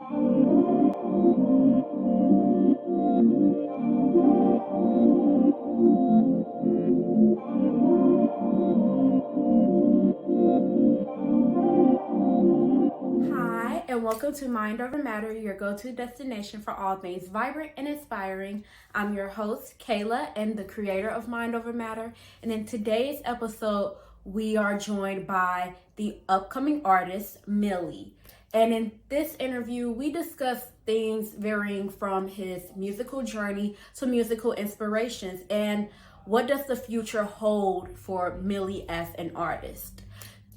Hi, and welcome to Mind Over Matter, your go to destination for all things vibrant and inspiring. I'm your host, Kayla, and the creator of Mind Over Matter. And in today's episode, we are joined by the upcoming artist, MILLII. And in this interview, we discuss things varying from his musical journey to musical inspirations and what does the future hold for MILLII as an artist.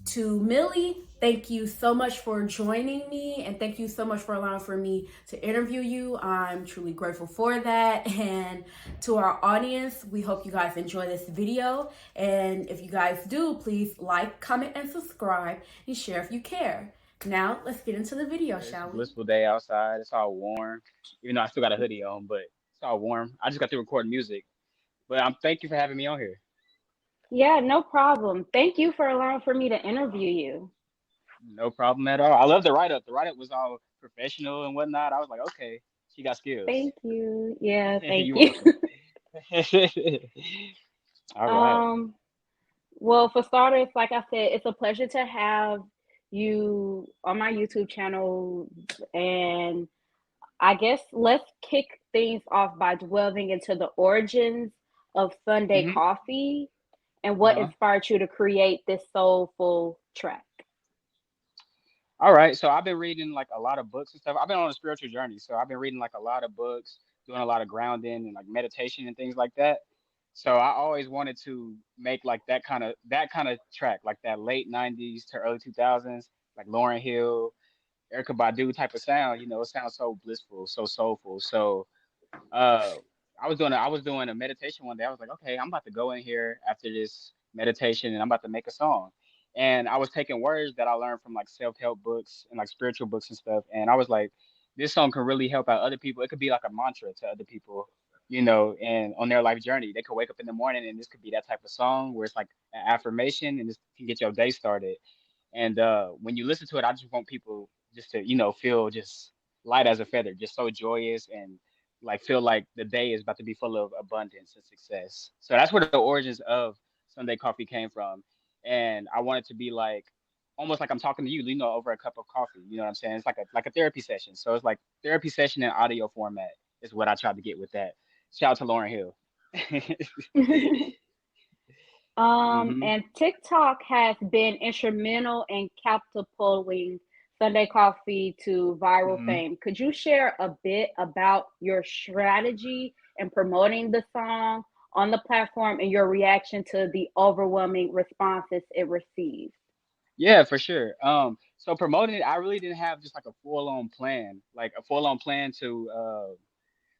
To MILLII, thank you so much for joining me and thank you so much for allowing for me to interview you. I'm truly grateful for that. And to our audience, we hope you guys enjoy this video. And if you guys do, please like, comment, and subscribe and share if you care. Now, let's get into the video, It's a shall we? blissful day outside. It's all warm, even though I still got a hoodie on, but it's all warm. I just got to record music, but thank you for having me on here. Yeah, no problem. Thank you for allowing for me to interview you. No problem at all. I love the write up. The write up was all professional and whatnot. I was like, okay, she got skills. Thank you. Yeah, thank You're you. welcome. All right. Um, well, for starters, like I said, it's a pleasure to have you on my YouTube channel. And I guess let's kick things off by delving into the origins of Sunday hmm Coffee and what Uh-huh. inspired you to create this soulful track. All right. So I've been reading like a lot of books and stuff. I've been on a spiritual journey, so I've been reading like a lot of books, doing a lot of grounding and like meditation and things like that. So I always wanted to make like that kind of track, like that late '90s to early 2000s, like Lauryn Hill, Erica Badu type of sound. It sounds so blissful, so soulful. So uh, I was doing a meditation one day. I was like, okay, I'm about to go in here after this meditation, and I'm about to make a song. And I was taking words that I learned from like self-help books and like spiritual books and stuff. And I was like, this song can really help out other people. It could be like a mantra to other people, and on their life journey. They could wake up in the morning and this could be that type of song where it's like an affirmation and this can get your day started. And when you listen to it, I just want people just to, feel just light as a feather, just so joyous and like feel like the day is about to be full of abundance and success. So that's where the origins of Sunday Coffee came from. And I wanted to be like almost like I'm talking to you, over a cup of coffee. You know what I'm saying? It's like a therapy session. So it's like therapy session in audio format is what I tried to get with that. Shout out to Lauren Hill. hmm And TikTok has been instrumental in catapulting Sunday Coffee to viral hmm fame. Could you share a bit about your strategy in promoting the song on the platform and your reaction to the overwhelming responses it received? Yeah, for sure. So promoting it, I really didn't have just like a full-on plan,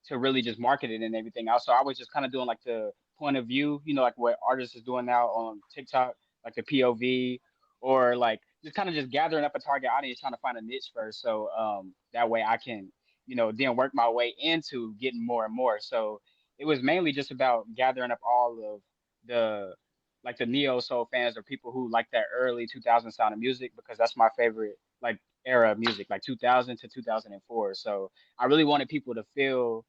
to really just market it and everything else. So I was just kind of doing like the point of view, like what artists is doing now on TikTok, like the POV, or like just kind of just gathering up a target audience, trying to find a niche first. So that way I can, then work my way into getting more and more. So it was mainly just about gathering up all of the like the neo soul fans or people who like that early 2000 sound of music because that's my favorite like era of music, like 2000 to 2004. So I really wanted people to feel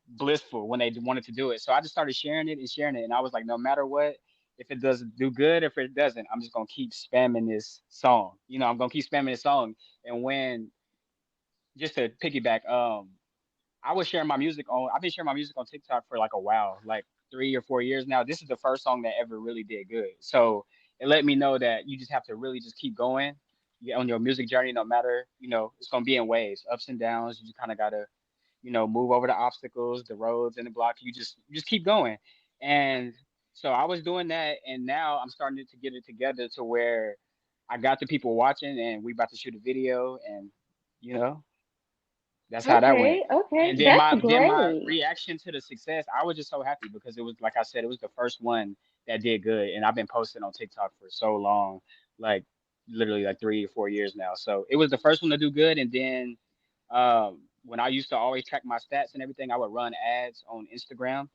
blissful when they wanted to do it. So I just started sharing it and sharing it. And I was like, no matter what, if it doesn't do good, if it doesn't, I'm just gonna keep spamming this song. I'm gonna keep spamming this song. And when just to piggyback, I've been sharing my music on TikTok for like a while, like 3 or 4 years now. This is the first song that ever really did good. So it let me know that you just have to really just keep going on your music journey, no matter, it's gonna be in waves, ups and downs. You just kind of gotta move over the obstacles, the roads and the block. You just keep going. And so I was doing that, and now I'm starting to get it together to where I got the people watching, and we about to shoot a video, and you know that's how that went. Okay, okay, And then that's my great. reaction to the success, I was just so happy because it was like I said, it was the first one that did good, and I've been posting on TikTok for so long, like literally like 3 or 4 years now. So it was the first one to do good, and then when I used to always track my stats and everything, I would run ads on Instagram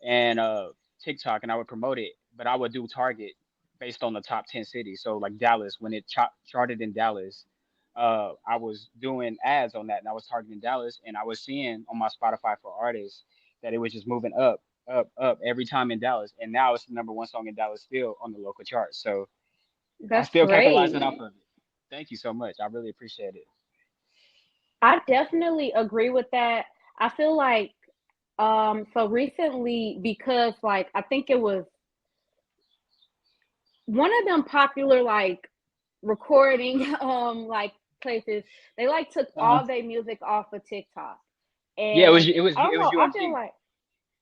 and TikTok, and I would promote it, but I would do target based on the top 10 cities. So like Dallas, when it charted in Dallas, I was doing ads on that, and I was targeting Dallas, and I was seeing on my Spotify for artists that it was just moving up, up, up every time in Dallas, and now it's the number one song in Dallas still on the local charts. So I'm That's still capitalizing off great. of it. Thank you so much. I really appreciate it. I definitely agree with that. I feel like so recently, because like I think it was one of them popular like recording like places, they like took Uh-huh. all their music off of TikTok. Yeah, And I it don't was know, I feel UMG. like,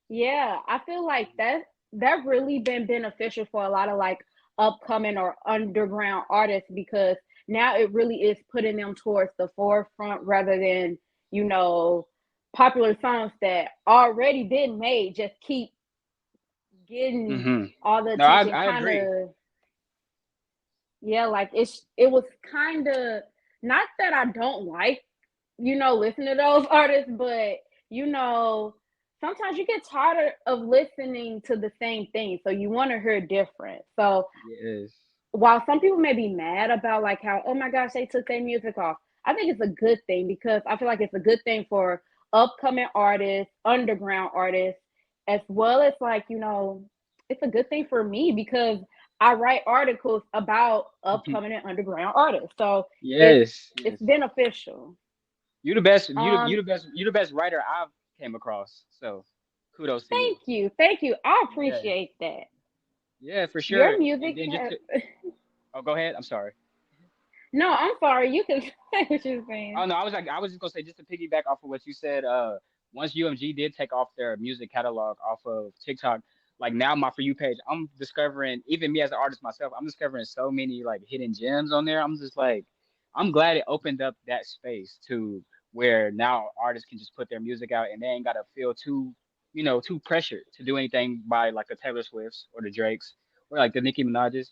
yeah, I feel like that really been beneficial for a lot of like upcoming or underground artists, because now it really is putting them towards the forefront rather than, you know, popular songs that already been made just keep getting Hmm. all the No, attention, I kind agree. of. Yeah, like it was kind of, not that I don't like, you know, listen to those artists, but you know, sometimes you get tired of listening to the same thing, so you want to hear different. So Yes. while some people may be mad about like how, oh my gosh, they took their music off, I think it's a good thing, because I feel like it's a good thing for upcoming artists, underground artists, as well as like, you know, it's a good thing for me because I write articles about upcoming and underground artists. So it's Yes, it's yes. beneficial. You the best. You Um the best. You the best writer I've came across. So kudos to you. Thank you. Thank you. I Yeah, appreciate that. yeah, for Your sure. And music then just has to, oh, go ahead. I'm sorry. No, I'm sorry. You can say what you're saying. Oh no, I was just gonna say just to piggyback off of what you said. Once UMG did take off their music catalog off of TikTok, like now my For You page, I'm discovering, even me as an artist myself, I'm discovering so many like hidden gems on there. I'm just like, I'm glad it opened up that space to where now artists can just put their music out and they ain't gotta feel too, too pressured to do anything by like the Taylor Swifts or the Drakes or like the Nicki Minaj's,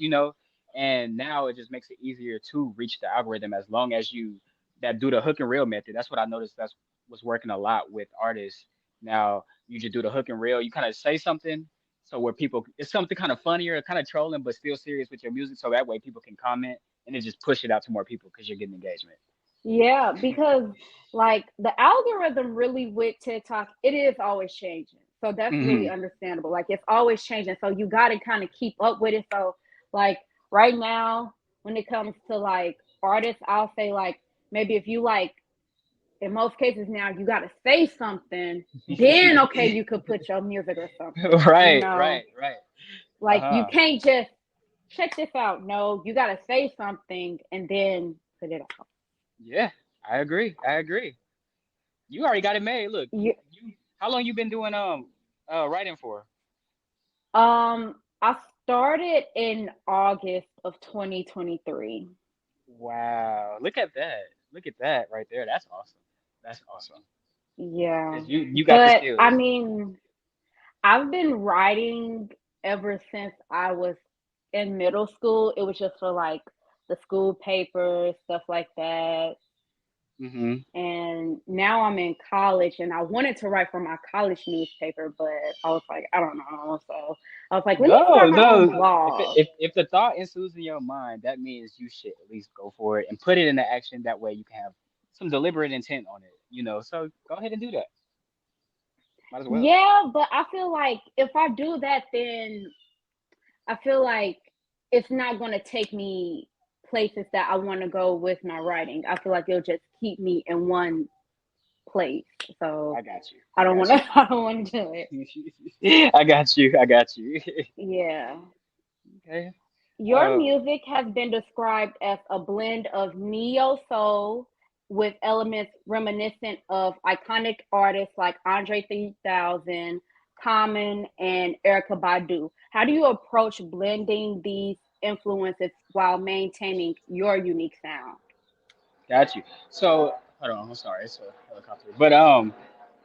and now it just makes it easier to reach the algorithm as long as you that do the hook and reel method. That's what I noticed. That's what's working a lot with artists. Now you just do the hook and reel. You kind of say something so where people, it's something kind of funnier, kind of trolling, but still serious with your music. So that way people can comment and then just push it out to more people because you're getting engagement. Yeah, because like the algorithm really with TikTok, it is always changing. So that's really Hmm. understandable. Like it's always changing. So you got to kind of keep up with it. So like right now, when it comes to like artists, I'll say like maybe if you like, in most cases now you got to say something, then okay, you could put your music or something, you Right, know? right, right. Uh Like you huh. can't just check this out. No, you got to say something and then put it out. Yeah, I agree. I agree. You already got it made. Look, You, how long you been doing writing for? I started in August of 2023. Wow, look at that. Look at that right there. That's awesome. That's awesome. Yeah. Cause you got the But I skills. mean, I've been writing ever since I was in middle school. It was just for like the school papers, stuff like that. Hmm. And now I'm in college and I wanted to write for my college newspaper, but I was like, I don't know. So I was like, let me No, start my own no. blog. If the thought ensues in your mind, that means you should at least go for it and put it into action. That way you can have some deliberate intent on it. So go ahead and do that. Might as well. Yeah, but I feel like if I do that, then I feel like it's not going to take me places that I want to go with my writing. I feel like it'll just keep me in one place. So I got you. I I don't want got to. I don't want to do it. you. I got you. I got you. Yeah. Okay. Your Uh, music has been described as a blend of neo soul with elements reminiscent of iconic artists like Andre 3000, Common, and Erica Badu. How do you approach blending these influences while maintaining your unique sound? got you. So hold on. I'm sorry. It's a helicopter. But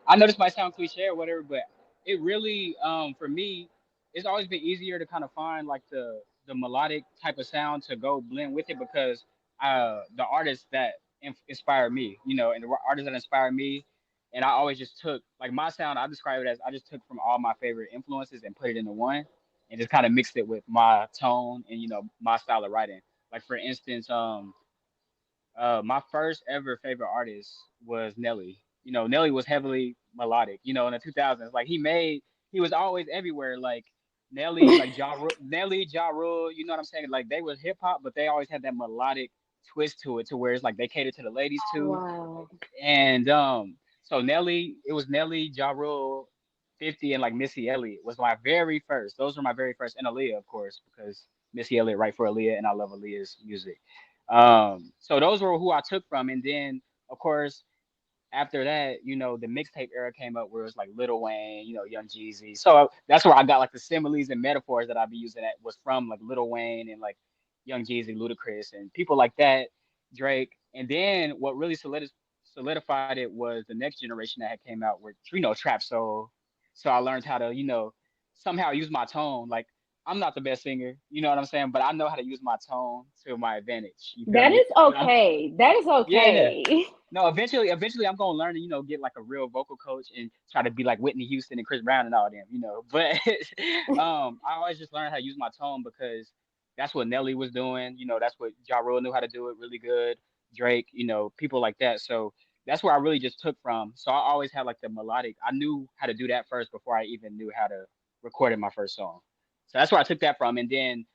I know this might sound cliche or whatever, but it really, for me, it's always been easier to kind of find like the melodic type of sound to go blend with it because the artists that inspire me, and the artists that inspire me, and I always just took like my sound. I describe it as I just took from all my favorite influences and put it into one, and just kind of mixed it with my tone and my style of writing. Like for instance, My first ever favorite artist was Nelly. You know, Nelly was heavily melodic. You know, in the 2000s, like he was always everywhere. Like Nelly, like Nelly, Ja Rule. You know what I'm saying? Like they was hip hop, but they always had that melodic twist to it, to where it's like they catered to the ladies too. Wow. And so Nelly, it was Nelly, Ja Rule, 50, and like Missy Elliott was my very first. Those were my very first, and Aaliyah, of course, because Missy Elliott right for Aaliyah, and I love Aaliyah's music. So those were who I took from, and then of course after that, you know, the mixtape era came up where it was like Lil Wayne, you know, Young Jeezy. So that's where I got like the similes and metaphors that I'd be using that was from like Lil Wayne and like Young Jeezy, Ludacris, and people like that, Drake. And then what really solidified it was the next generation that had came out with, you know, trap soul. So I learned how to, you know, somehow use my tone. Like I'm not the best singer, you know what I'm saying, but I know how to use my tone to my advantage. You feel That me? is But I'm, okay. That is yeah. okay. No, eventually, I'm gonna learn and get like a real vocal coach and try to be like Whitney Houston and Chris Brown and all them, you know. But I always just learned how to use my tone because that's what Nelly was doing. You know, that's what Ja Rule knew how to do it really good. Drake, you know, people like that. So that's where I really just took from. So I always had like the melodic. I knew how to do that first before I even knew how to record in my first song. So that's where I took that from. And then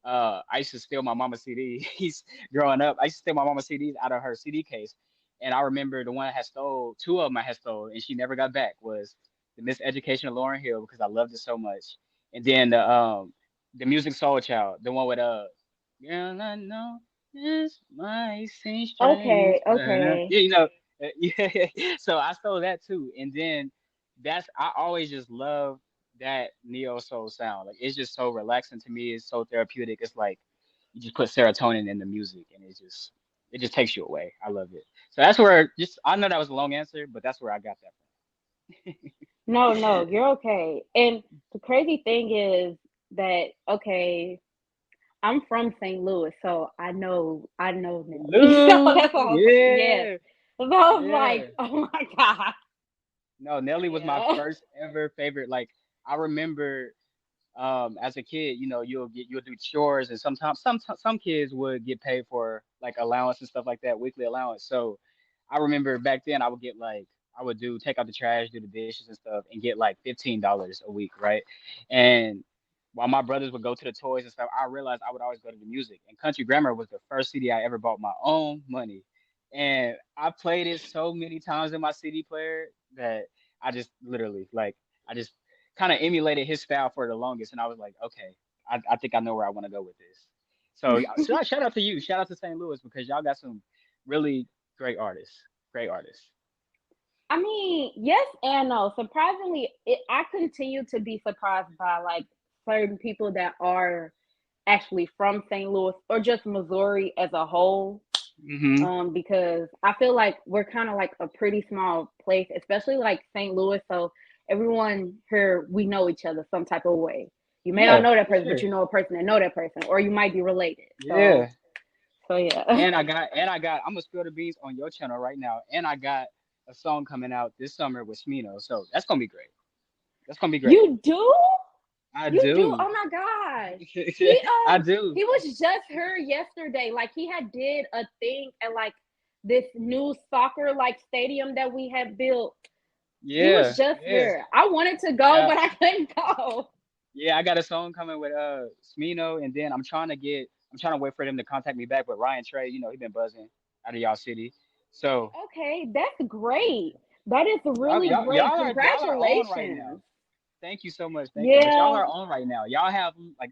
I used to steal my mama's CDs growing up. I used to steal my mama's CDs out of her CD case. And I remember the one I had stole, two of them I had stole, and she never got back was the Miseducation of Lauryn Hill because I loved it so much. And then the Music Soul Child, the one with Girl, I know this might seem strange, Okay, but okay. yeah, you know, yeah. So I stole that too. And then I always just love that neo soul sound. Like it's just so relaxing to me. It's so therapeutic. It's like you just put serotonin in the music, and it just takes you away. I love it. So that's where just I know that was a long answer, but that's where I got that No, no, you're okay. And the crazy thing is that okay, I'm from St. Louis, so I know from. Nelly. So Lou, that's all. Yes. yeah, So I was like, yeah. oh my God. No, Nelly was my Yeah. first ever favorite. Like I remember as a kid, you know, you'll do chores and sometimes some kids would get paid for like allowance and stuff like that, weekly allowance. So I remember back then I would get like I would do take out the trash, do the dishes and stuff and get like $15 a week, right? And while my brothers would go to the toys and stuff, I realized I would always go to the music. And Country Grammar was the first CD I ever bought my own money. And I played it so many times in my CD player that I just literally like I just kind of emulated his style for the longest, and I was like, okay, I think I know where I want to go with this. So shout out to you, shout out to St. Louis because y'all got some really great artists. I mean, yes and no. Surprisingly, I continue to be surprised by like certain people that are actually from St. Louis or just Missouri as a whole. Hmm. Because I feel like we're kind of like a pretty small place, especially like St. Louis. So everyone here, we know each other some type of way. You may not Yeah, know that for person, but sure. you know a person that know that person, or you might be related. So, Yeah, so yeah. I'm gonna spill the beans on your channel right now, and I got a song coming out this summer with Smino, so that's gonna be great. That's gonna be great. You do? I You do? do. Oh my gosh. He I do. he was just here yesterday. Like he had did a thing at like this new soccer like stadium that we had built. He was Yeah, just yeah. here. I wanted to I go, got but I couldn't go. Yeah, I got a song coming with Smino, and then I'm trying to wait for them to contact me back with Ryan Trey. You know, he been buzzing out of y'all city. So Okay, that's great. That is y'all really y'all great. y'all are on right now. Congratulations. Thank you so much. Thank you. But y'all Yeah. are on right now. Y'all have like,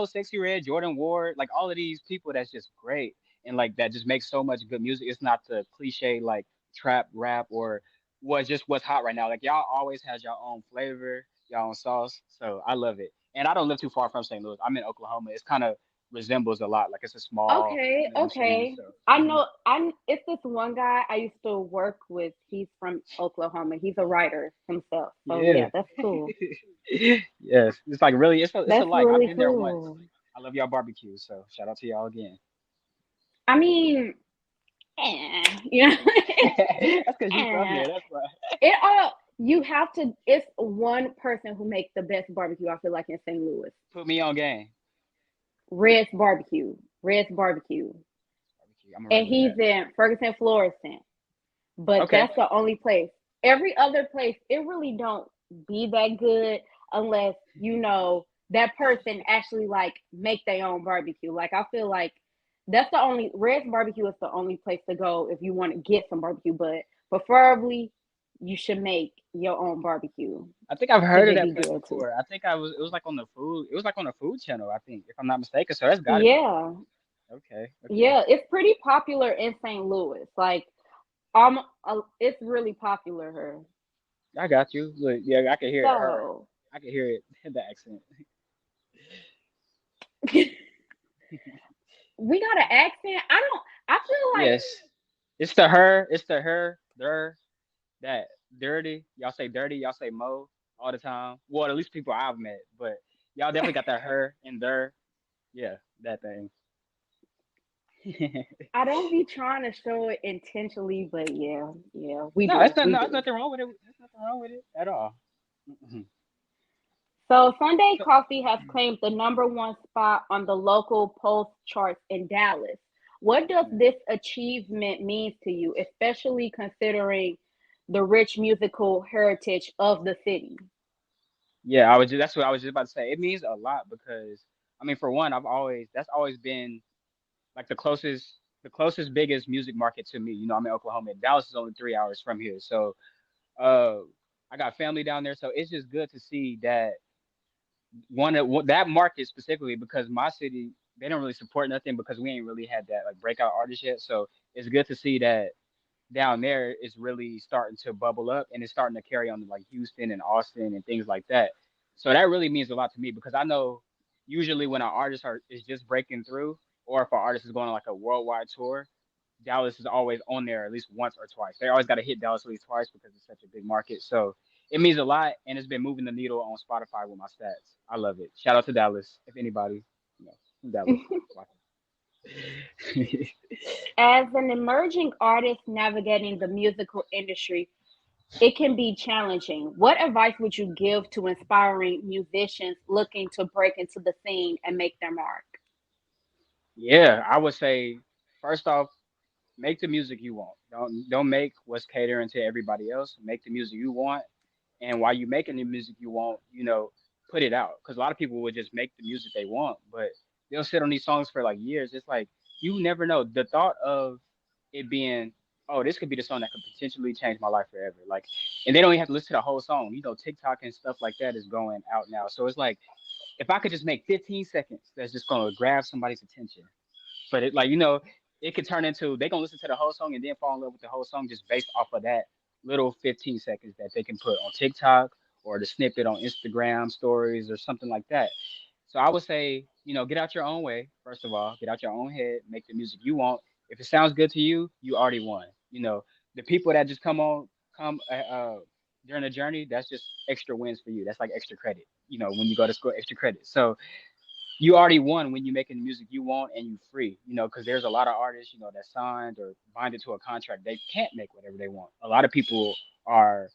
Sexy Red, Jordan Ward, like all of these people that's just great and like that just makes so much good music. It's not the cliche like trap rap or what's hot right now. Like y'all always has your own flavor, your own sauce. So I love it. And I don't live too far from St. Louis. I'm in Oklahoma. It's kind of resembles a lot. Like it's a small, you Okay, know what I'm saying? okay. So I know I it's this one guy I used to work with. He's from Oklahoma. He's a writer himself. So yeah. yeah, that's cool. Yes. It's like really it's a That's like I've really been there once. cool. I love y'all barbecue. So shout out to y'all again. I mean, you know, That's because you from eh. there. That's why. It all you have to. It's one person who makes the best barbecue. I feel like in St. Louis, Put me on game. Red's Barbecue. Red's Barbecue. I'm gonna write and that he's down. in Ferguson, Florissant. But Okay. that's the only place. Every other place, it really don't be that good unless that person actually like make their own barbecue. Like I feel like that's the only Red's Barbecue is the only place to go if you want to get some barbecue. But preferably, you should make your own barbecue I think I've because heard of it that be place good too. before. I think I was it was like on the food. It was like on the food channel, I think, if I'm not mistaken. So that's got to be good. Yeah, Okay. Okay. yeah, it's pretty popular in St. Louis. Like, it's really popular here. I got you. Look, yeah, I can hear it. Her. So I can hear it. The accent. we got an accent. I don't. I feel like Yes. It's the her. It's the her. Their. That dirty. Y'all say dirty. Y'all say mo all the time. Well, at least people I've met. But y'all definitely got that her and their. Yeah, that thing. I don't be trying to show it intentionally, but yeah, yeah, we No, that's do, not. we No, there's do. nothing wrong with it. There's nothing wrong with it at all. Mhm. So Sunday So, Coffee has claimed the number one spot on the local Pulse charts in Dallas. What does yeah. this achievement mean to you, especially considering the rich musical heritage of the city? Yeah, I was. That's what I was just about to say. It means a lot because I mean, for one, that's always been like the closest biggest music market to me. You know, I'm in Oklahoma. And Dallas is only 3 hours from here, so uh, I got family down there. So it's just good to see that that market specifically because my city they don't really support nothing because we ain't really had that like breakout artist yet. So it's good to see that down there is really starting to bubble up and it's starting to carry on to like Houston and Austin and things like that. So that really means a lot to me because I know usually when an artist is just breaking through or if an artist is going on like a worldwide tour, Dallas is always on there at least once or twice. They always got to hit Dallas at least twice because it's such a big market. So it means a lot and it's been moving the needle on Spotify with my stats. I love it. Shout out to Dallas if anybody, you know, from Dallas watching. As an emerging artist navigating the musical industry, it can be challenging. What advice would you give to inspiring musicians looking to break into the scene and make their mark? Yeah, I would say first off, make the music you want. Don't make what's catering to everybody else. Make the music you want, and while you're making the music you want, put it out. Because a lot of people would just make the music they want, but they'll sit on these songs for like years. It's like you never know. The thought of it being, oh, this could be the song that could potentially change my life forever. Like, and they don't even have to listen to the whole song. You know, TikTok and stuff like that is going out now. So it's like if I could just make 15 seconds, that's just gonna grab somebody's attention but it like it could turn into they gonna listen to the whole song and then fall in love with the whole song just based off of that little 15 seconds that they can put on TikTok or the snippet on Instagram stories or something like that. So I would say, get out your own way. First of all, get out your own head, make the music you want. If it sounds good to you, you already won. The people that just come during the journey, that's just extra wins for you. That's like extra credit. When you go to school, extra credit. So you already won when you're making the music you want and you free, because there's a lot of artists, that signed or binded to a contract. They can't make whatever they want. A lot of people are,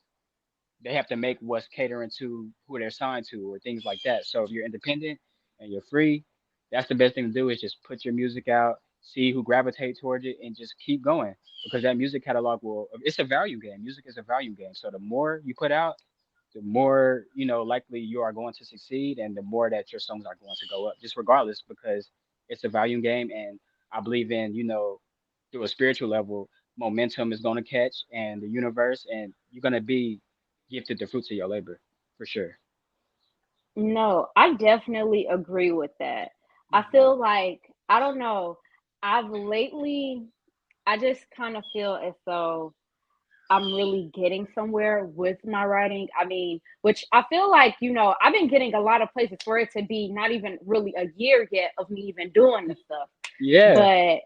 they have to make what's catering to who they're signed to or things like that. So if you're independent and you're free, that's the best thing to do is just put your music out, see who gravitate towards it and just keep going because that music catalog it's a value game. Music is a value game. So the more you put out, the more likely you are going to succeed and the more that your songs are going to go up just regardless because it's a volume game and I believe in through a spiritual level momentum is going to catch and the universe and you're going to be gifted the fruits of your labor for sure. No, I definitely agree with that. I Hmm. feel like, I don't know, I've lately, I just kind of feel as though I'm really getting somewhere with my writing. I mean, which I feel like, I've been getting a lot of places for it to be not even really a year yet of me even doing this stuff. Yeah. But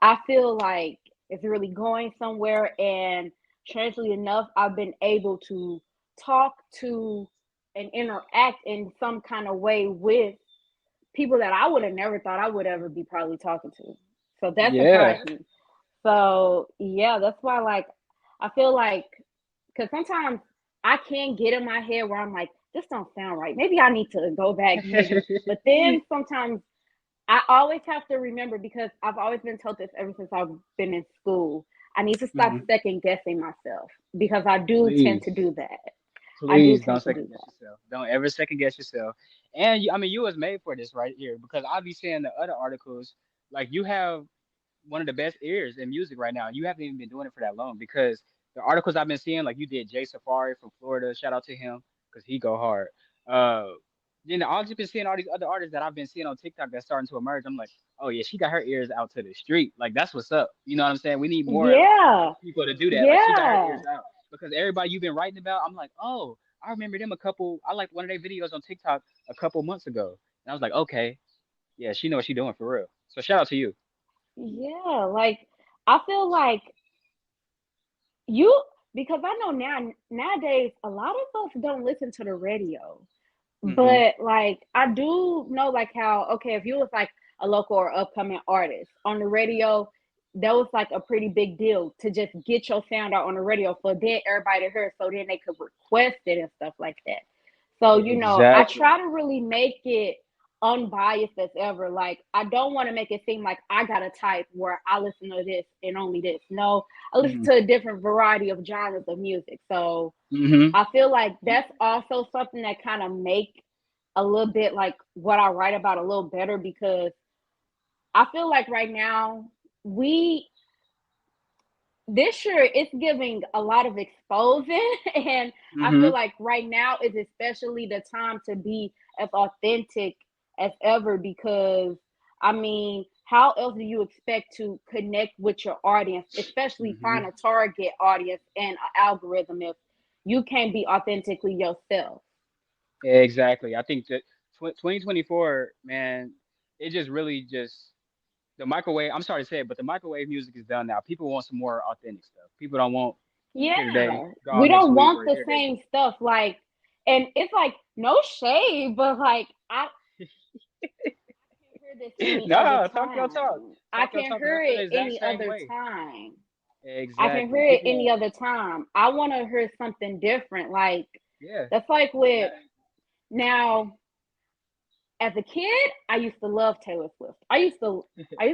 I feel like it's really going somewhere. And strangely enough, I've been able to talk to and interact in some kind of way with people that I would have never thought I would ever be probably talking to. So that Yeah. surprised me. So yeah, that's why like I feel like because sometimes I can get in my head where I'm like, this don't sound right. Maybe I need to go back, maybe. But then sometimes I always have to remember because I've always been told this ever since I've been in school. I need to stop Hmm. second guessing myself because I do tend to Please. do that. I do Please don't tend to second do guess that. yourself. Don't ever second guess yourself. And I mean, you was made for this right here because I be seeing the other articles. Like you have one of the best ears in music right now. You haven't even been doing it for that long because the articles I've been seeing, like you did Jay Safari from Florida. Shout out to him because he go hard. Uh, I've just been seeing all these other artists that I've been seeing on TikTok that's starting to emerge. I'm like, oh yeah, she got her ears out to the street. Like that's what's up. You know what I'm saying? We need more Yeah. people to do that. Like she got her Yeah. ears out because everybody you've been writing about, I'm like, oh, I remember them a couple. I like one of their videos on TikTok a couple months ago, and I was like, okay, yeah, she know what she doing for real. So shout out to you. Yeah. Like I feel like you because I know nowadays a lot of folks don't listen to the radio. Hmm. But like I do know like how okay if you was like a local or upcoming artist on the radio, that was like a pretty big deal to just get your sound out on the radio for then everybody to hear it so then they could request it and stuff like that. So I Exactly. try to really make it unbiased as ever. Like I don't want to make it seem like I got a type where I listen to this and only this. No, I listen Hmm. to a different variety of genres of music. So Hmm. I feel like that's also something that kind of make a little bit like what I write about a little better because I feel like right now we this year it's giving a lot of exposing and I feel Hmm. like right now is especially the time to be as authentic as ever because I mean how else do you expect to connect with your audience, especially Hmm. find a target audience and an algorithm if you can't be authentically yourself? Exactly. I think that 2024, man, it just really just the microwave. I'm sorry to say it, but the microwave music is done now. People want some more authentic stuff. People don't want here today, Yeah, we gone next don't week, want or the here today. same stuff. Like, and it's like no shade, but like I can't hear this any other No, talk your talk. time. I Talk your can't talk, because I hear feel the it exact any same other way. time. I can Exactly. hear it People any want, other time. I want to hear something different. Like yeah. that's like with now. As a kid, I used to love Taylor Swift. I used to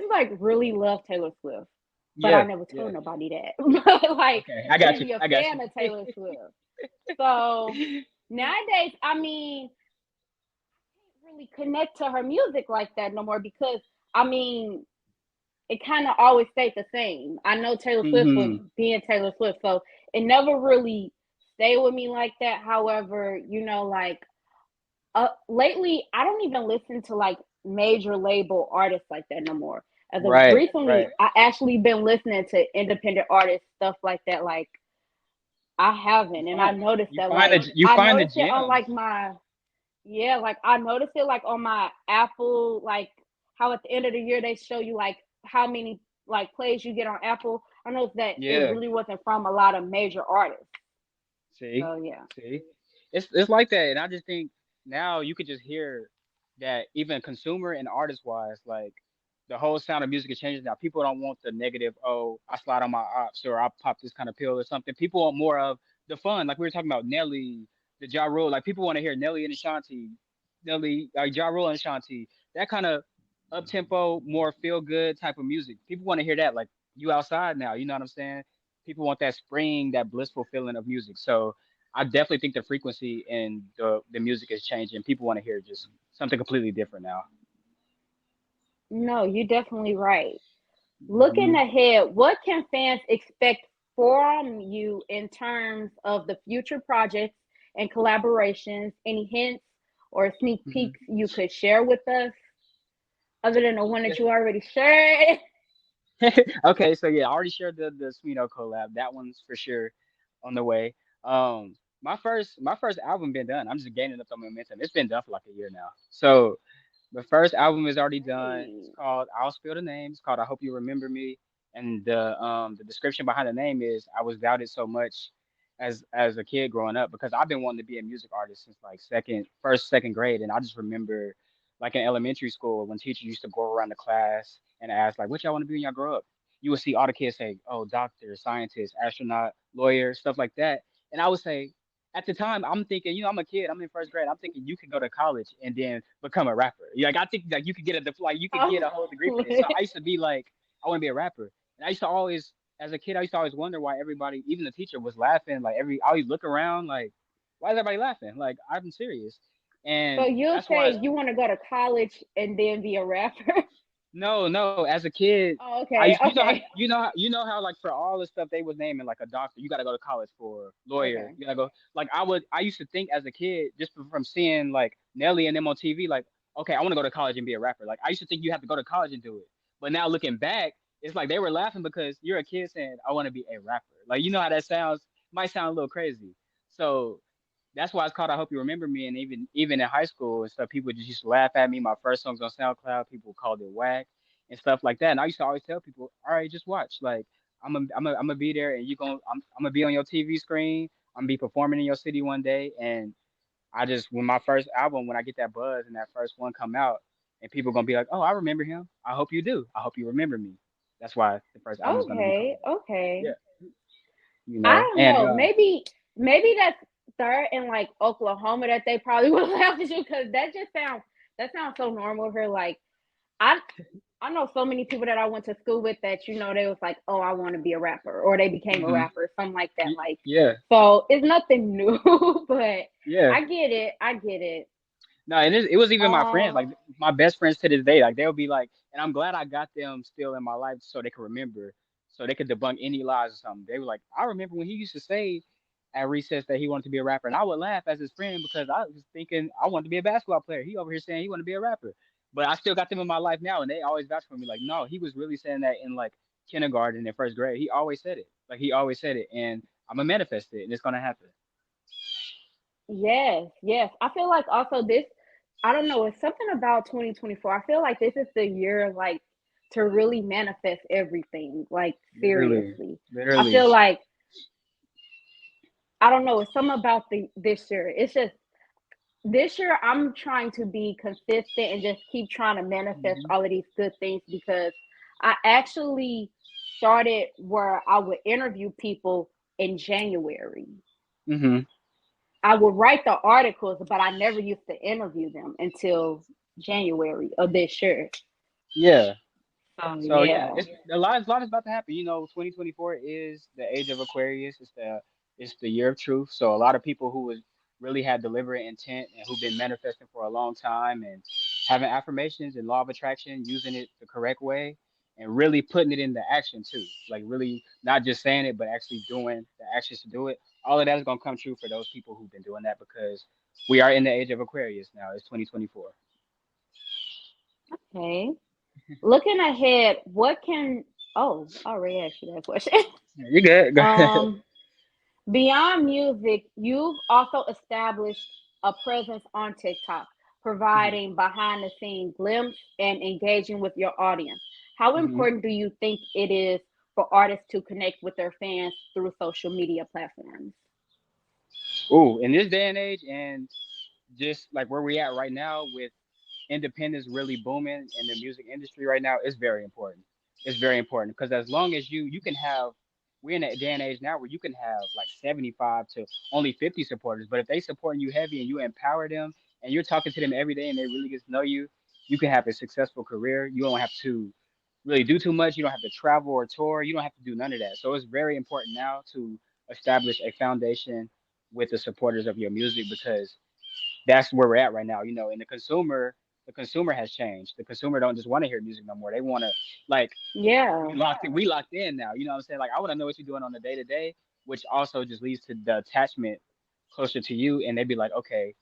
like really love Taylor Swift, but I Yeah. never Yeah. told nobody that. But like Okay. I got you. really a I got fan of you. Taylor Swift. So nowadays, I mean, can't really connect to her music like that no more because I mean, it kind of always stayed the same. I know Taylor Swift for Hmm. being Taylor Swift, so it never really stayed with me like that. However, like lately I don't even listen to like major label artists like that no more. As of Right. recently, Right. I actually been listening to independent artists, stuff like that. Like I You haven't, and I find noticed you that. find Like the you I find the noticed it on gems. like my yeah, like I noticed it like on my Apple, like how at the end of the year they show you like how many like plays you get on Apple. I noticed that it Yeah. really wasn't from a lot of major artists. See, So yeah. see, it's like that, and I just think now you could just hear that even consumer and artist wise, like the whole sound of music is changing now. People don't want the negative. Oh, I slide on my ops or I pop this kind of pill or something. People want more of the fun, like we were talking about Nelly, the Ja Rule. Like people want to hear Nelly and Ashanti, Nelly, Ja Rule and Ashanti. That kind of up tempo, more feel good type of music. People want to hear that. Like you outside now, you know what I'm saying? People want that spring, that blissful feeling of music. So I definitely think the frequency and the music is changing. People want to hear just something completely different now. No, you're definitely right. Looking Hmm. ahead, what can fans expect from you in terms of the future projects and collaborations? Any hints or sneak Hmm. peeks you could share with us, other than the one that you already shared? Okay, so yeah, I already shared the Smino collab. That one's for sure on the way. My first album been done. I'm just gaining up the momentum. It's been done for like a year now. So the first album is already done. It's Great. called I'll Spill the Name. It's called I Hope You Remember Me. And the description behind the name is I was doubted so much as a kid growing up because I've been wanting to be a music artist since like second grade. And I just remember like in elementary school when teachers used to go around the class and ask like what y'all want to be when y'all grow up. You would see all the kids say, oh, doctor, scientist, astronaut, lawyer, stuff like that. And I would say, at the time, I'm thinking, I'm a kid, I'm in first grade. I'm thinking you could go to college and then become a rapper. Like I think like you could get you could get Oh, a whole degree for this. So I used to be like, I want to be a rapper, and I used to always, as a kid, I used to always wonder why everybody, even the teacher, was laughing. Like I always look around, like, why is everybody laughing? Like I'm serious, so and you'll that's why. say you want to go to college and then be a rapper? No, no. As a kid, Oh, I okay, okay, you know how like for all the stuff they was naming like a doctor, you got to go to college for lawyer. okay. You got to go. Like I used to think as a kid just from seeing like Nelly and them on TV, like okay, I want to go to college and be a rapper. Like I used to think you have to go to college and do it. But now looking back, it's like they were laughing because you're a kid saying I want to be a rapper. Like you know how that sounds, might sound a little crazy. So that's why it's called I Hope You Remember Me. And even in high school and stuff, people just used to laugh at me. My first songs on SoundCloud, people called it whack and stuff like that. And I used to always tell people, all right, just watch. Like I'm gonna be there, and I'm gonna be on your TV screen. I'm gonna be performing in your city one day. And I just when my first album, when I get that buzz and that first one come out, and people gonna be like, oh, I remember him. I hope you do. I hope you remember me. That's why the first album is gonna be called Okay, that. okay. Yeah, I don't and know. Maybe that's third in like Oklahoma that they probably would laugh at you because that sounds so normal here. Like I I know so many people that I went to school with that they was like, oh, I want to be a rapper, or they became a hmm rapper, something like that. Like yeah, so, it's nothing new, but yeah. I get it. I get it. No, and it was even my friends, Um. like my best friends to this day. Like they'll be like, and I'm glad I got them still in my life so they could remember, so they could debunk any lies or something. They were like, I remember when he used to say at recess that he wanted to be a rapper, and I would laugh as his friend because I was thinking I wanted to be a basketball player. He over here saying he wanted to be a rapper, but I still got them in my life now, and they always vouch for me. Like, no, he was really saying that in like kindergarten and first grade. He always said it. Like he always said it, and I'm gonna manifest it, and it's gonna happen. Yes. Yes. I feel like also this. I don't know. It's something about 2024. I feel like this is the year like to really manifest everything. Like Literally, seriously. I literally. feel like I don't know. It's something about the this year. It's just this year I'm trying to be consistent and just keep trying to manifest hmm all of these good things because I actually started where I would interview people in January. hmm I would write the articles, but I never used to interview them until January of this year. Yeah. So So yeah, yeah. it's a lot is about to happen. 2024 is the age of Aquarius. It's the year of truth. So a lot of people who was really had deliberate intent and who've been manifesting for a long time and having affirmations and law of attraction, using it the correct way and really putting it into action too. Like really not just saying it, but actually doing the actions to do it. All of that is gonna come true for those people who've been doing that because we are in the age of Aquarius now. It's 2024. Okay. Looking ahead, what can I already asked you that question. You good? Go ahead. um Beyond music, you've also established a presence on TikTok, Mhm, providing behind the scenes glimpse and engaging with your audience. How mhm. important do you think it is for artists to connect with their fans through social media platforms? Ooh, in this day and age, and just like where we at right now, with independence really booming in the music industry right now, it's very important. It's very important because as long as you can have, we're in a day and age now where you can have like 75 to only 50 supporters, but if they supporting you heavy and you empower them and you're talking to them every day and they really get to know you, you can have a successful career. You don't have to really do too much. You don't have to travel or tour. You don't have to do none of that. So it's very important now to establish a foundation with the supporters of your music because that's where we're at right now. And the consumer has changed. The consumer don't just want to hear music no more. They want to like Yeah. we locked in now. You know what I'm saying? Like I want to know what you're doing on the day to day, which also just leads to the attachment closer to you, and they'd be like, okay,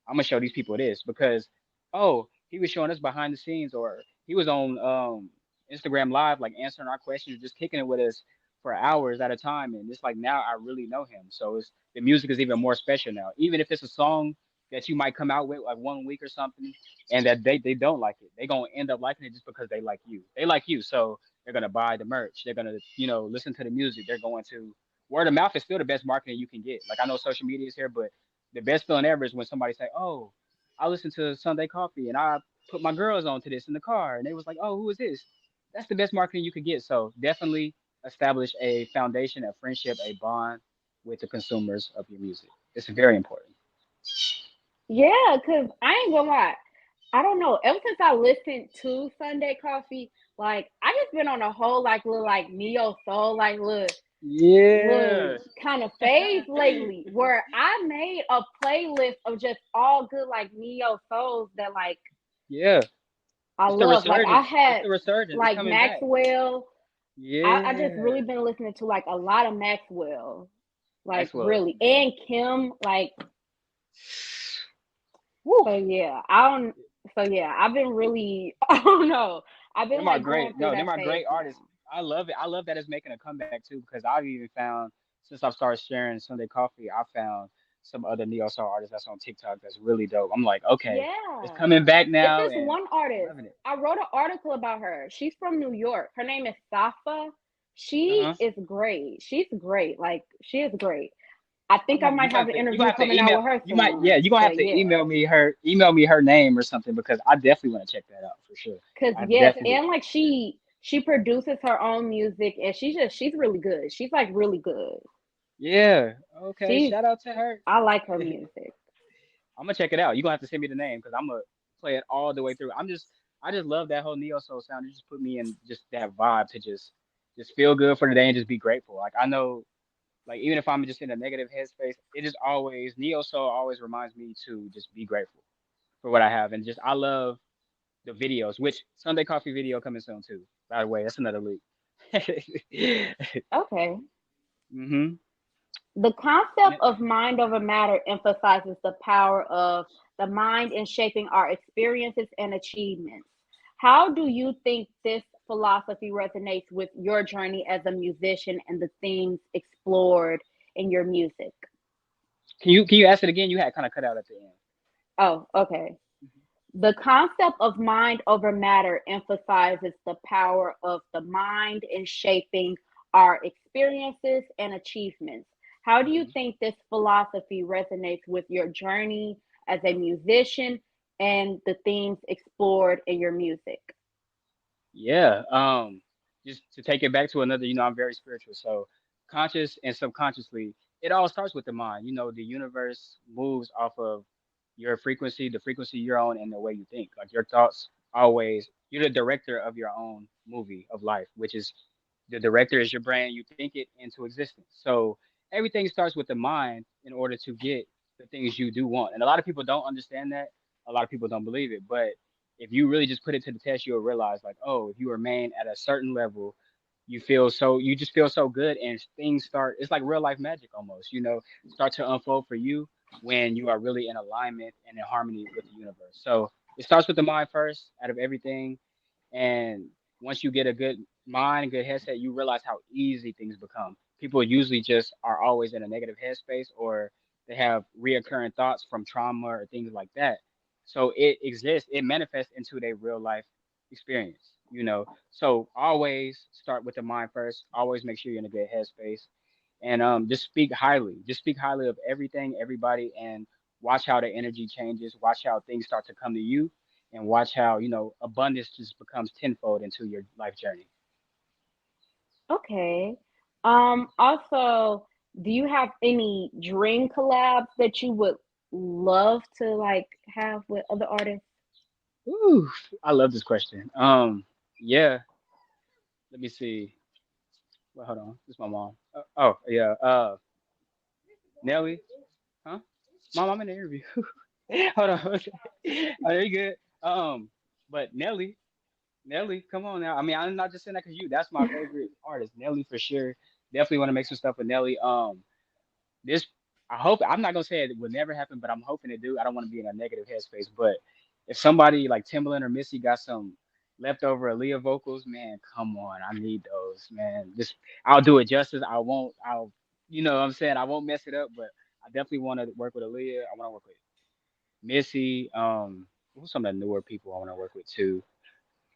I'm gonna show these people this because oh, he was showing us behind the scenes, or he was on Instagram Live, like answering our questions, just kicking it with us for hours at a time, and it's like now I really know him. So it's the music is even more special now, even if it's a song that you might come out with like one week or something, and that they don't like it, they gonna end up liking it just because they like you. They like you, so they're gonna buy the merch. They're gonna listen to the music. They're going to word of mouth is still the best marketing you can get. Like I know social media is here, but the best feeling ever is when somebody say, "Oh, I listened to Sunday Coffee and I put my girls onto this in the car," and they was like, "Oh, who is this?" That's the best marketing you could get. So definitely establish a foundation, a friendship, a bond, with the consumers of your music. It's very important. Yeah, cause I ain't gonna lie. I don't know. Ever since I listened to Sunday Coffee, like I just been on a whole like little like neo soul like little Yeah. kind of phase lately where I made a playlist of just all good like neo souls that like Yeah. I It's the love. Like I resurgence. It's had the resurgence. It's like coming back. Maxwell. I just Yeah. really been listening to like a lot of Maxwell. Like Maxwell is really. dope. And Kim, like Woo. so yeah. I don't so yeah, I've been really I don't know. I've They're been my like going great. through No, they're that my phase great artists. now. I love it. I love that it's making a comeback too because I've even found since I've started sharing Sunday Coffee, I found some other neo soul artists that's on TikTok that's really dope. I'm like, okay, it's Yeah. coming back It's now, this and one I'm artist. loving it. I wrote an article about her. She's from New York. Her name is Safa. Uh She huh. is great. She's great. Like she is great. I I'm think I gonna. You might gonna have have an to. You gonna interview have to coming out email. with her You might. Yeah. soon. You gonna have But to yeah. email me her. Email me her name or something because I definitely want to check that out for sure. Cause I yes, definitely. and like she produces her own music and she's really good. She's like really good. Yeah. Okay. She's Shout out to her. I like her music. I'm gonna check it out. You're gonna have to send me the name because I'm gonna play it all the way through. I just love that whole neo soul sound. It just put me in just that vibe to just feel good for the day and just be grateful. Like I know, like even if I'm just in a negative headspace, it just always neo soul always reminds me to just be grateful for what I have and just I love the videos. Which Sunday Coffee video coming soon too. By the way, that's another leak. Okay. Mhm. The And concept of mind over matter emphasizes the power of the mind in shaping our experiences and achievements. How do you think this philosophy resonates with your journey as a musician and the themes explored in your music? can you ask it again? You had kind of cut out at the end. Oh, okay. The concept of mind over matter emphasizes the power of the mind in shaping our experiences and achievements. How do you Mhm. think this philosophy resonates with your journey as a musician and the themes explored in your music? Yeah. Just to take it back to another, I'm very spiritual. So conscious and subconsciously, it all starts with the mind. The universe moves off of your frequency, the frequency you're on, and the way you think. Like your thoughts always, you're the director of your own movie of life, which is the director is your brain. You think it into existence. So everything starts with the mind in order to get the things you do want. And a lot of people don't understand that. A lot of people don't believe it. But if you really just put it to the test, you'll realize like, oh, if you remain at a certain level, you just feel so good and things start it's like real life magic almost, start to unfold for you when you are really in alignment and in harmony with the universe. So it starts with the mind first out of everything. And once you get a good mind, good headset, you realize how easy things become. People usually just are always in a negative headspace or they have reoccurring thoughts from trauma or things like that. So it exists, it manifests into their real life experience. So always start with the mind first. Always make sure you're in a good headspace. And just speak highly. Just speak highly of everything, everybody, and watch how the energy changes. Watch how things start to come to you and watch how abundance just becomes tenfold into your life journey. Okay. Also, do you have any dream collabs that you would love to like have with other artists? Ooh, I love this question. Yeah, let me see. Well, hold on, this is my mom. Oh yeah, Nelly, huh? Mom, I'm in the interview. Hold on. Are you good? But Nelly, come on now. I mean, I'm not just saying that because that's my favorite artist, Nelly for sure. Definitely want to make some stuff with Nelly. This I hope I'm not gonna say it will never happen, but I'm hoping to do. I don't want to be in a negative headspace, but if somebody like Timbaland or Missy got some leftover Aaliyah vocals, man, come on, I need those, man. Just I'll do it justice. I won't. You know what I'm saying? I won't mess it up, but I definitely want to work with Aaliyah. I want to work with Missy. Who's some of the newer people I want to work with too?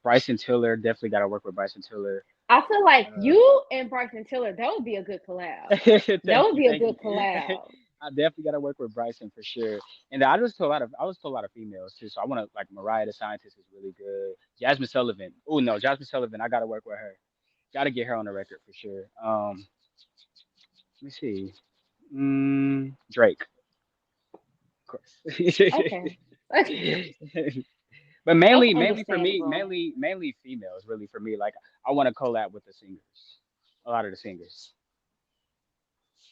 Bryson Tiller, definitely got to work with Bryson Tiller. I feel like Uh, you and Bryson Tiller, that would be a good collab. That would be a thank you. good collab. I definitely got to work with Bryson for sure. And I was to a lot of females too. So I want to like Mariah the Scientist is really good. Jasmine Sullivan. Oh no, Jasmine Sullivan. I got to work with her. Got to get her on the record for sure. Let me see. Drake, of course. Okay. Okay. But That's mainly for me, understandable. mainly females really for me. Like I want to collab with the singers, a lot of the singers.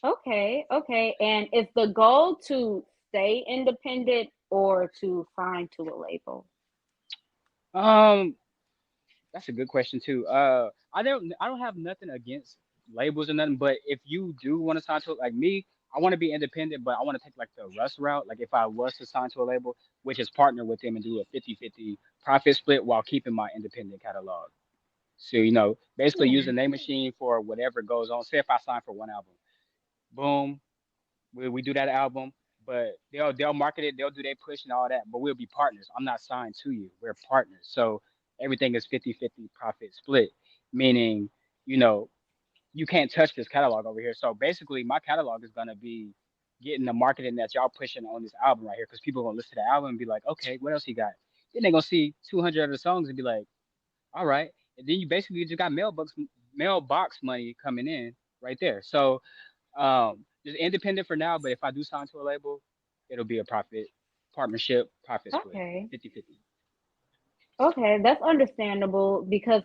Okay, okay. And is the goal to stay independent or to sign to a label? Um, that's a good question too. I don't have nothing against labels or nothing, but if you do want to sign to it, like me, I want to be independent, but I want to take like the Russ route. Like if I was to sign to a label, which is partner with them and do a 50-50 profit split while keeping my independent catalog. So, basically use Yeah. the name machine for whatever goes on. Say if I sign for one album, boom, we do that album, but they'll market it, they'll do their push and all that, but we'll be partners. I'm not signed to you. We're partners. So everything is 50-50 profit split, meaning, you know, you can't touch this catalog over here. So basically my catalog is gonna be getting the marketing that y'all pushing on this album right here, because people are gonna listen to the album and be like, okay, what else he got? Then they're gonna see 200 other songs and be like, all right. And then you basically just got mailbox money coming in right there. So just independent for now, but if I do sign to a label, it'll be a profit partnership, profit split, Okay. 50-50. Okay, that's understandable because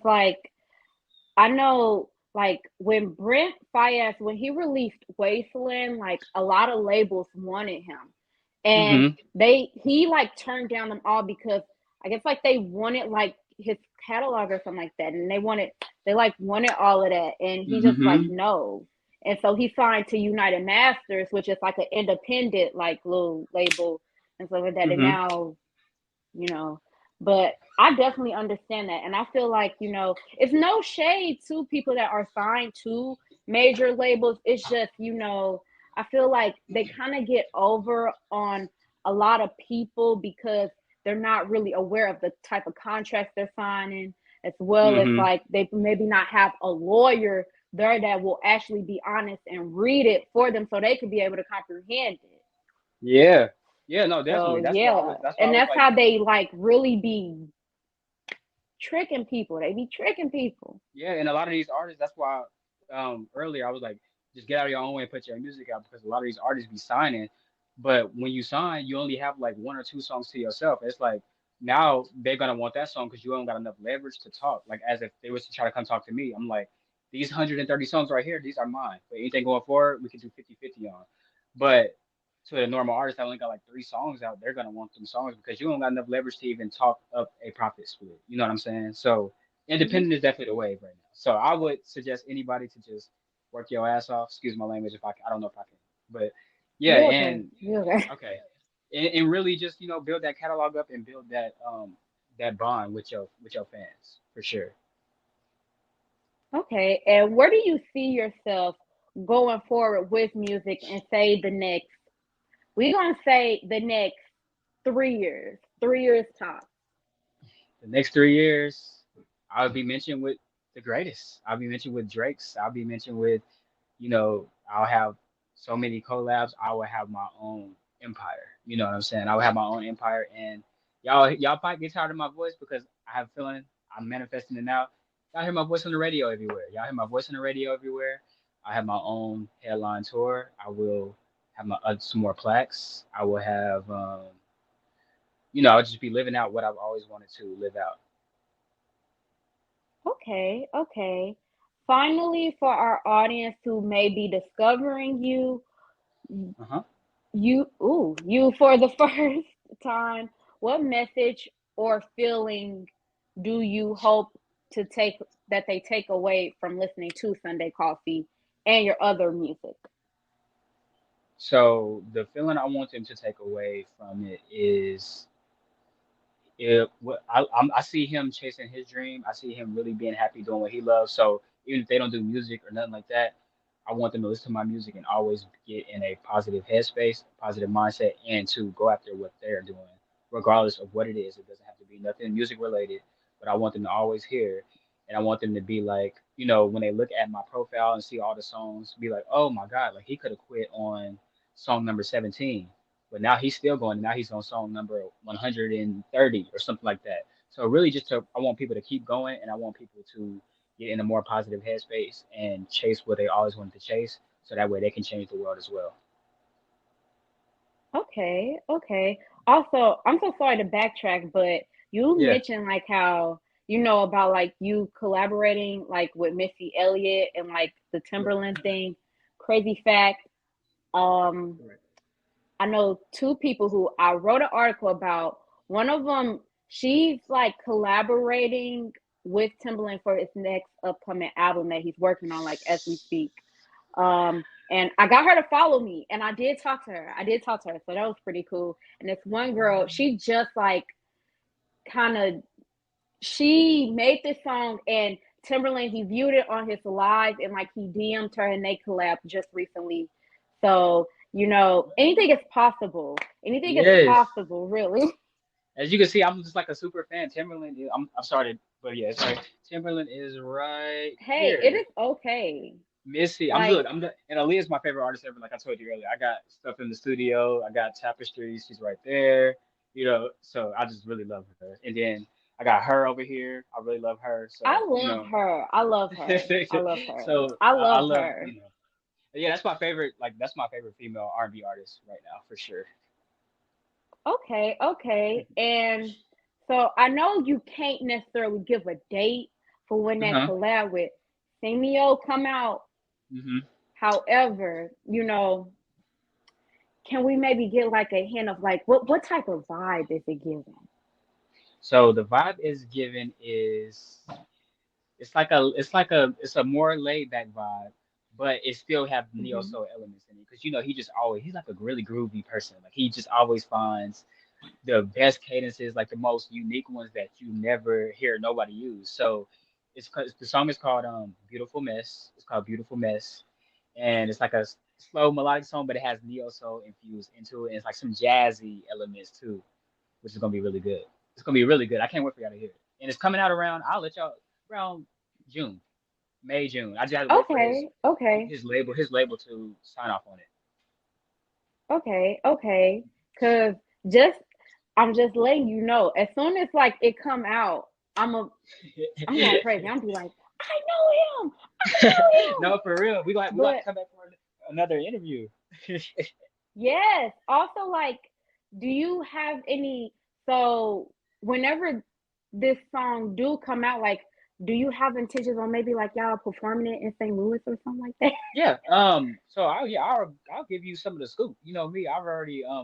I know like when Brent Fayez when he released Wasteland, like a lot of labels wanted him. And Mm-hmm. he like turned down them all because I guess like they wanted like his catalog or something like that. And they like wanted all of that. And he just like Mm-hmm. no. And so he signed to United Masters, which is like an independent like little label and stuff like that. And Mm-hmm. now you know. But I definitely understand that. And I feel like, it's no shade to people that are signed to major labels. It's just, I feel like they kind of get over on a lot of people because they're not really aware of the type of contracts they're signing, as well as Mm-hmm. like they maybe not have a lawyer there that will actually be honest and read it for them so they could be able to comprehend it. Yeah. Yeah, no, So definitely. yeah, That's why I and was that's like, how they like really be tricking people. They be tricking people. yeah, and a lot of these artists, that's why earlier I was like, just get out of your own way and put your music out, because a lot of these artists be signing, but when you sign, you only have like one or two songs to yourself. It's like now they're gonna want that song because you don't got enough leverage to talk. Like as if they was to try to come talk to me. I'm like, these 130 songs right here, these are mine. But anything going forward, we can do 50-50 on. But to a normal artist that only got like three songs out, they're gonna want them songs because you don't got enough leverage to even talk up a profit split. You know what I'm saying? So Hmm. independent is definitely the wave right now. So I would suggest anybody to just work your ass off. Excuse my language if I don't know if I can, but yeah, You okay? and You okay? okay, and really just build that catalog up and build that bond with your fans for sure. Okay. And where do you see yourself going forward with music and say the next? We gonna say the next 3 years. 3 years top. The next 3 years, I'll be mentioned with the greatest. I'll be mentioned with Drake's. I'll be mentioned with I'll have so many collabs. I will have my own empire. You know what I'm saying? I will have my own empire, and y'all might get tired of my voice because I have a feeling I'm manifesting it now. Y'all hear my voice on the radio everywhere. Y'all hear my voice on the radio everywhere. I have my own headline tour. I will have my some more plaques. I will have I'll just be living out what I've always wanted to live out. Okay. Okay. Finally, for our audience who may be discovering you, Uh-huh. you for the first time, what message or feeling do you hope to take that they take away from listening to Sunday Coffee and your other music? So the feeling I want them to take away from it is I see him chasing his dream. I see him really being happy doing what he loves. So even if they don't do music or nothing like that, I want them to listen to my music and always get in a positive headspace, positive mindset, and to go after what they're doing, regardless of what it is. It doesn't have to be nothing music related, but I want them to always hear, and I want them to be like, when they look at my profile and see all the songs, be like, oh my God, like he could have quit on song number 17, but now he's still going. Now he's on song number 130 or something like that. So really, I want people to keep going, and I want people to get in a more positive headspace and chase what they always wanted to chase, so that way they can change the world as well. Okay, okay. Also, I'm so sorry to backtrack, but you Yeah. mentioned like how you know about like you collaborating like with Missy Elliott and like the Timberland thing. Crazy fact. Um, Right. I know two people who I wrote an article about. One of them, she's like collaborating with Timberland for his next upcoming album that he's working on, like as we speak. And I got her to follow me, and I did talk to her. I did talk to her, so that was pretty cool. And this one girl, she just like kind of she made this song, and Timberland he viewed it on his live, and like he DM'd her, and they collabed just recently. So you know, anything is possible. Anything is Yes. possible, really. As you can see, I'm just like a super fan. Timberland. I'm sorry, but yeah, sorry. Timberland is right Hey, it here. is okay. Missy, Like and Aaliyah's my favorite artist ever. Like I told you earlier, I got stuff in the studio. I got tapestries. She's right there. So I just really love her. And then I got her over here. I really love her. I So love her. I love her. I love her. so I I love love her. yeah, that's my favorite. Like that's my favorite female R&B artist right now for sure. Okay, okay. And so I know you can't necessarily give a date for when Uh that huh. collab with Samio come out. Hmm. However, you know, can we maybe get like a hint of like what type of vibe is it giving? So the vibe is given is it's a more laid back vibe, but it still have neo Hmm. soul elements in it because he's like a really groovy person. Like he just always finds the best cadences, like the most unique ones that you never hear nobody use. So the song is called Beautiful Mess. It's called Beautiful Mess, and it's like a slow melodic song, but it has neo soul infused into it, and it's like some jazzy elements too, which is gonna be really good. It's gonna be really good. I can't wait for y'all to hear it. And it's coming out around. I'll let y'all around June, May, June. I just have to wait for Okay, okay, his label to sign off on okay, okay. Cause just I'm just letting you know, as soon as like it come out, I'm a I'm going it. crazy. I'm be like, I know him. I know him. No, for real. We got to But come back for another interview. yes, also like, do you have any? So whenever this song do come out, like, do you have intentions on maybe like y'all performing it in St. Louis or something like that? Yeah. So I'll give you some of the scoop. You know me.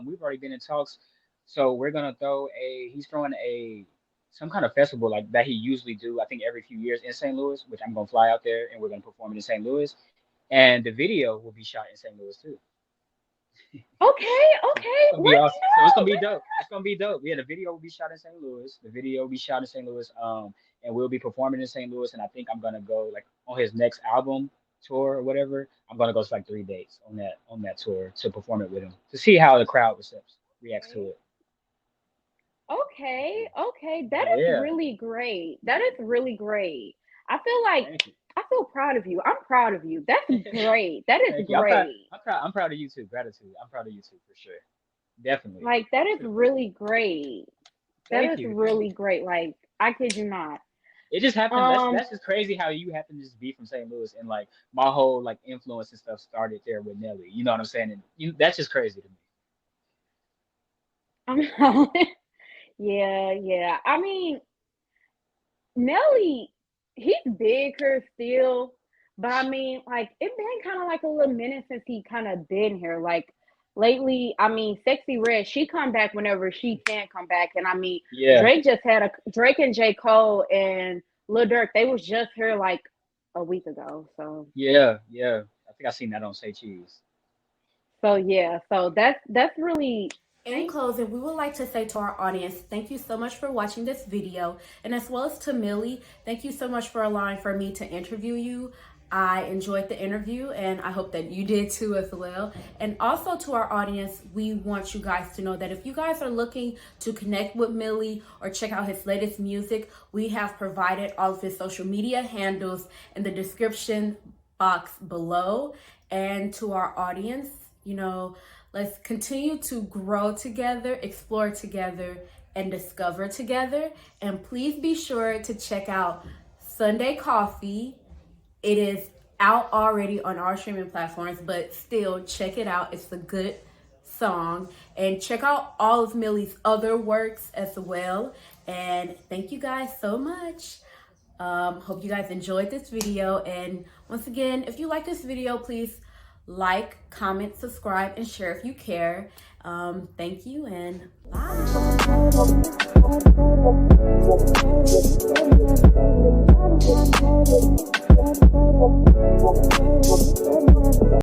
We've already been in talks. So we're gonna throw a. He's throwing a some kind of festival like that he usually do. I think every few years in St. Louis, which I'm gonna fly out there and we're gonna perform it in St. Louis. And the video will be shot in St. Louis too. Okay, So okay. it's gonna be Let me awesome. So it's gonna know. be dope. It's gonna be dope. Yeah, the video will be shot in St. Louis. The video will be shot in St. Louis. And we'll be performing in St. Louis. And I think I'm gonna go like on his next album tour or whatever. I'm gonna go to like 3 dates on that tour to perform it with him to see how the crowd reacts to it. Okay, okay. That is Yeah. really great. That is really great. I feel like Thank you. I feel proud of you. I'm proud of you. That's great. That is Thank you. great. I'm proud of you too. Gratitude. I'm proud of you too for sure. Definitely. Like that is really great. That Thank is you. Thank really you. great. Like I kid you not. It just happened. Um, That's just crazy how you happen to just be from St. Louis and like my whole like influence and stuff started there with Nelly. You know what I'm saying? And that's just crazy to me. I'm yeah, yeah. I mean, Nelly, he's bigger still, but I mean, like it's been kind of like a little minute since he kind of been here. Like lately, I mean, Sexy Red, she come back whenever she can come back, and I mean, Yeah, Drake and J Cole and Lil Durk, they was just here like a week ago. yeah. I think I seen that on Say Cheese. So yeah, so that's really In closing, we would like to say to our audience, thank you so much for watching this video. And as well as to MILLII, thank you so much for allowing for me to interview you. I enjoyed the interview and I hope that you did too as well. And also to our audience, we want you guys to know that if you guys are looking to connect with MILLII or check out his latest music, we have provided all of his social media handles in the description box below. And to our audience, let's continue to grow together, explore together, and discover together. And please be sure to check out Sunday Coffee. It is out already on our streaming platforms, but still check it out. It's a good song. And check out all of MILLII's other works as well. And thank you guys so much. Hope you guys enjoyed this video. And once again, if you like this video, please like, comment, subscribe, and share if you care. Thank you and bye.